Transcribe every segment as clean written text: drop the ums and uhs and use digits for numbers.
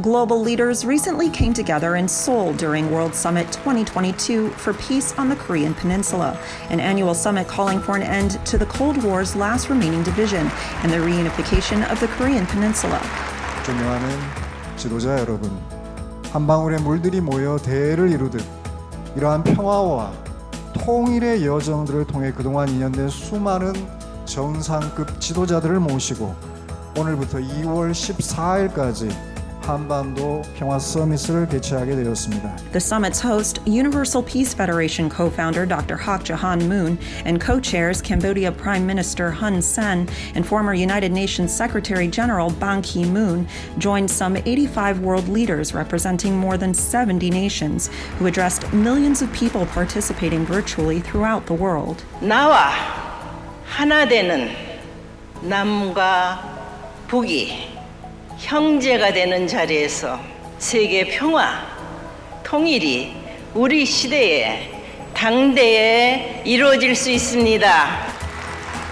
Global leaders recently came together in Seoul during World Summit 2022 for peace on the Korean Peninsula, an annual summit calling for an end to the Cold War's last remaining division and the reunification of the Korean Peninsula. 존경하는 지도자 여러분, 한 방울의 물들이 모여 대를 이루듯 이러한 평화와 통일의 여정들을 통해 그동안 인연된 수많은 정상급 지도자들을 모시고 오늘부터 2월 14일까지 한반도 평화 서밋을 개최하게 되었습니다. The summit's host, Universal Peace Federation co-founder Dr. Hak Jahan Moon and co-chairs Cambodia Prime Minister Hun Sen and former United Nations Secretary General Ban Ki-moon joined some 85 world leaders representing more than 70 nations who addressed millions of people participating virtually throughout the world. 나와 하나 되는 남과 북이 형제가 되는 자리에서 세계 평화, 통일이 우리 시대에 당대에 이루어질 수 있습니다.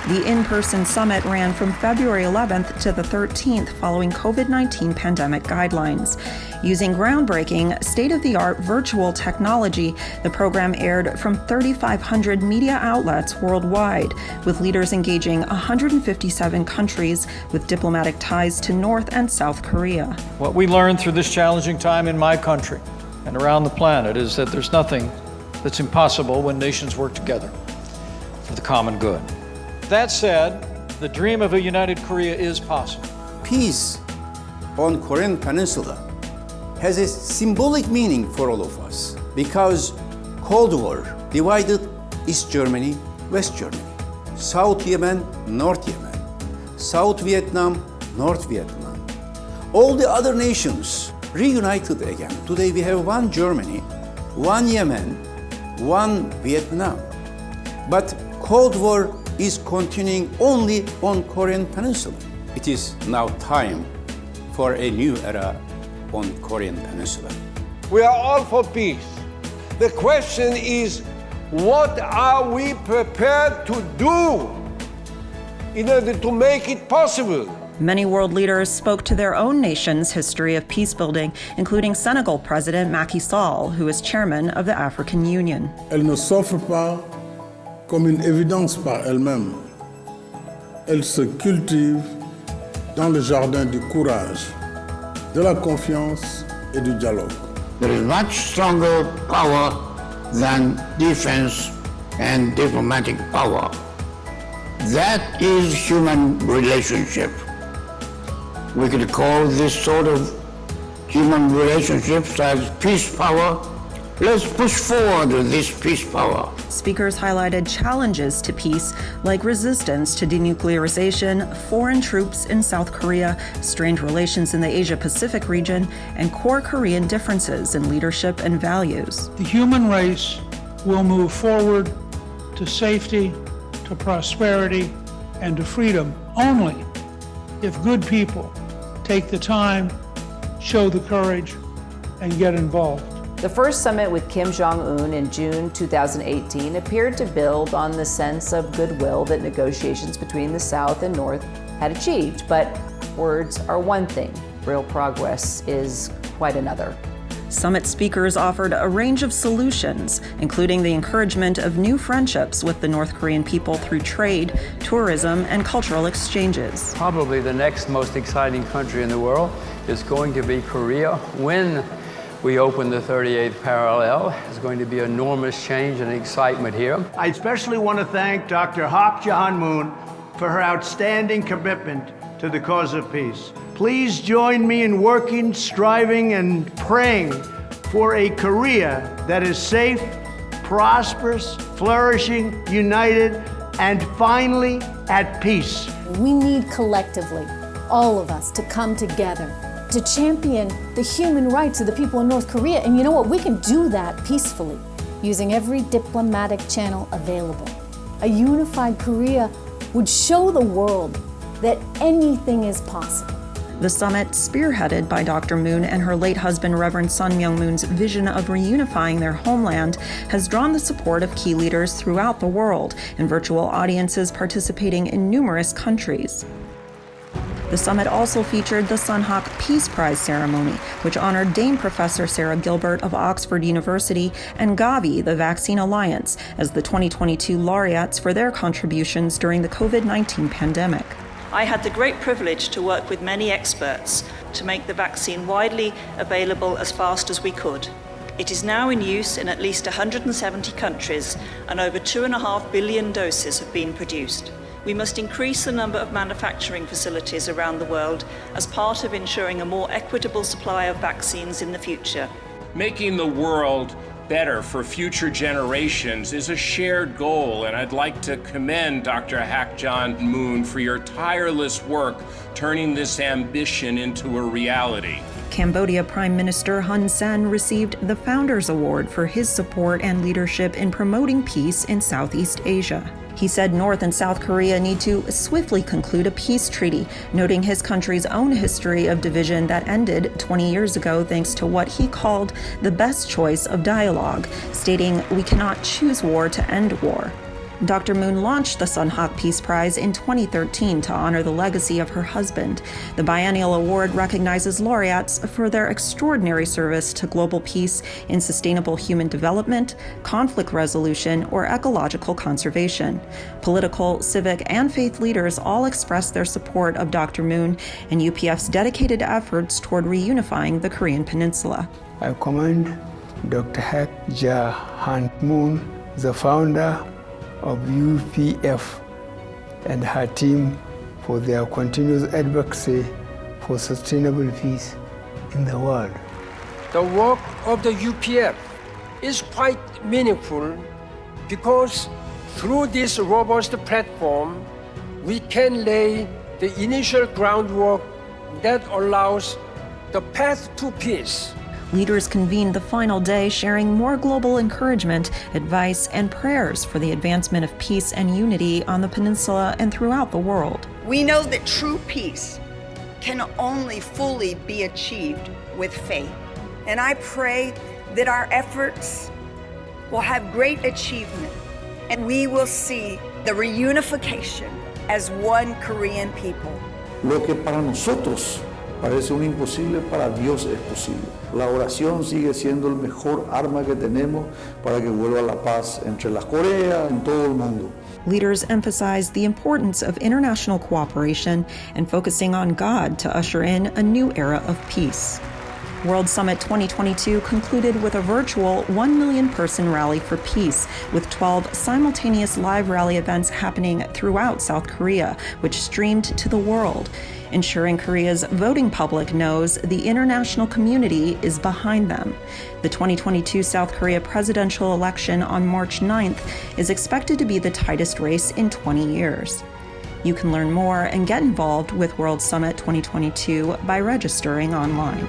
The in-person summit ran from February 11th to the 13th following COVID-19 pandemic guidelines. Using groundbreaking, state-of-the-art virtual technology, the program aired from 3,500 media outlets worldwide, with leaders engaging 157 countries with diplomatic ties to North and South Korea. What we learned through this challenging time in my country and around the planet is that there's nothing that's impossible when nations work together for the common good. That said, the dream of a united Korea is possible. Peace on Korean Peninsula has a symbolic meaning for all of us because Cold War divided East Germany, West Germany, South Yemen, North Yemen, South Vietnam, North Vietnam. All the other nations reunited again. Today we have one Germany, one Yemen, one Vietnam. But Cold War is continuing only on Korean Peninsula. It is now time for a new era on Korean Peninsula. We are all for peace. The question is, what are we prepared to do in order to make it possible? Many world leaders spoke to their own nation's history of peace building, including Senegal President Macky Sall, who is chairman of the African Union. Elle ne s'offre pas comme une évidence par elle-même. Elle se cultive dans le jardin du courage, de la confiance et du dialogue. There is much stronger power than defense and diplomatic power. That is human relationship. We could call this sort of human relationships as peace power. Let's push forward with this peace power. Speakers highlighted challenges to peace like resistance to denuclearization, foreign troops in South Korea, strained relations in the Asia-Pacific region, and core Korean differences in leadership and values. The human race will move forward to safety, to prosperity, and to freedom only if good people take the time, show the courage, and get involved. The first summit with Kim Jong-un in June 2018 appeared to build on the sense of goodwill that negotiations between the South and North had achieved. But words are one thing, real progress is quite another. Summit speakers offered a range of solutions, including the encouragement of new friendships with the North Korean people through trade, tourism, and cultural exchanges. Probably the next most exciting country in the world is going to be Korea. When we open the 38th parallel, there's going to be enormous change and excitement here. I especially want to thank Dr. Hak Jahan Moon for her outstanding commitment to the cause of peace. Please join me in working, striving, and praying for a Korea that is safe, prosperous, flourishing, united, and finally at peace. We need collectively, all of us, to come together to champion the human rights of the people in North Korea. And you know what? We can do that peacefully, using every diplomatic channel available. A unified Korea would show the world that anything is possible. The summit, spearheaded by Dr. Moon and her late husband Reverend Sun Myung-moon's vision of reunifying their homeland, has drawn the support of key leaders throughout the world and virtual audiences participating in numerous countries. The summit also featured the Sunhak Peace Prize ceremony, which honored Dane Professor Sarah Gilbert of Oxford University and Gavi, the Vaccine Alliance, as the 2022 laureates for their contributions during the COVID-19 pandemic. I had the great privilege to work with many experts to make the vaccine widely available as fast as we could. It is now in use in at least 170 countries, and over 2.5 billion doses have been produced. We must increase the number of manufacturing facilities around the world as part of ensuring a more equitable supply of vaccines in the future. Making the world better for future generations is a shared goal, and I'd like to commend Dr. Hak Jong-moon for your tireless work turning this ambition into a reality. Cambodia Prime Minister Hun Sen received the Founders Award for his support and leadership in promoting peace in Southeast Asia. He said North and South Korea need to swiftly conclude a peace treaty, noting his country's own history of division that ended 20 years ago thanks to what he called the best choice of dialogue, stating, "We cannot choose war to end war." Dr. Moon launched the Sunhak Peace Prize in 2013 to honor the legacy of her husband. The biennial award recognizes laureates for their extraordinary service to global peace in sustainable human development, conflict resolution, or ecological conservation. Political, civic, and faith leaders all expressed their support of Dr. Moon and UPF's dedicated efforts toward reunifying the Korean Peninsula. I commend Dr. Hak Jong-moon, the founder of UPF, and her team for their continuous advocacy for sustainable peace in the world. The work of the UPF is quite meaningful because through this robust platform, we can lay the initial groundwork that allows the path to peace. Leaders convened the final day, sharing more global encouragement, advice, and prayers for the advancement of peace and unity on the peninsula and throughout the world. We know that true peace can only fully be achieved with faith. And I pray that our efforts will have great achievement and we will see the reunification as one Korean people. Lo que para nosotros parece un imposible, para Dios es posible. La oración sigue siendo el mejor arma que tenemos para que vuelva la paz entre las Coreas, en todo el mundo. Leaders emphasized the importance of international cooperation and focusing on God to usher in a new era of peace. World Summit 2022 concluded with a virtual 1 million person rally for peace, with 12 simultaneous live rally events happening throughout South Korea, which streamed to the world, ensuring Korea's voting public knows the international community is behind them. The 2022 South Korea presidential election on March 9th is expected to be the tightest race in 20 years. You can learn more and get involved with World Summit 2022 by registering online.